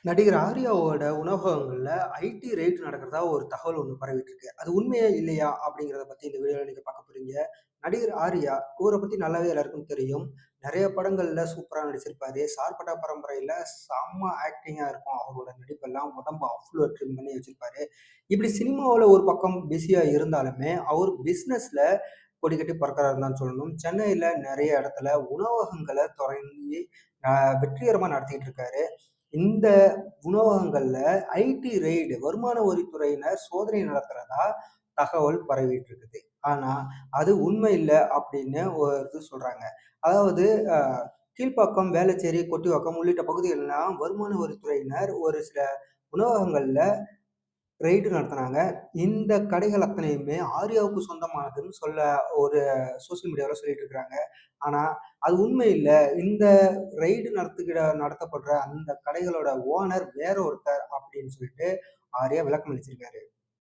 நடிகர் ஆர்யாவோட உணவகங்கள்ல ID raid நடக்கிறதா ஒரு தகவல் ஒண்ணு பரவிட்டு இருக்கு. அது உண்மையா? இல்லையா? அப்படிங்கிறத பத்தி இந்த வீடியோல நீங்க பார்க்க போறீங்க. நடிகர் ஆர்யா இவர பத்தி நல்லாவே எல்லாருக்கும் தெரியும். நெறைய படங்கள்ல சூப்பரா நடிச்சிருப்பாரு. சார்பட்டா பரம்பரையில செம்ம ஆக்டிங்கா இருக்கும். அவரோட நடிப்பெல்லாம் உடம்ப அவ்ளோ ட்ரிம் பண்ணி வச்சிருப்பாரு. இப்படி சினிமாவுல ஒரு பக்கம் பிஸியா இருந்தாலுமே, அவர் பிசினஸ்ல கொடிகட்டி பறக்கிறாருன்னு தான் சொல்லணும். சென்னையில நெறைய இடத்துல உணவகங்கள தொடங்கி அ வெற்றிகரமா நடத்திட்டு இருக்காரு. இந்த உணவகங்கள்ல ஐடி ரெய்டு வருமான வரித்துறையினர் சோதனை நடத்துறதா தகவல் பரவிட்டு இருக்குது. ஆனா, அது உண்மை இல்ல அப்படின்னு ஒரு இது சொல்றாங்க. அதாவது அ கீழ்ப்பாக்கம், வேளச்சேரி, கொட்டிவாக்கம் உள்ளிட்ட பகுதிகள்லாம் வருமான வரித்துறையினர் ஒரு சில உணவகங்கள்ல ரெய்டு நடத்துனாங்க. இந்த கடைகள் அத்தனையுமே ஆர்யாவுக்கு சொந்தமானதுன்னு ஒரு சோசியல் மீடியால சொல்லிட்டு இருக்கிறாங்க. ஆனா, அது உண்மை இல்ல. இந்த ரெய்டு நடத்தப்படுற அந்த கடைகளோட ஓனர் வேற ஒருத்தர் அப்படின்னு சொல்லிட்டு ஆர்யா விளக்கம் அளிச்சிருக்காரு.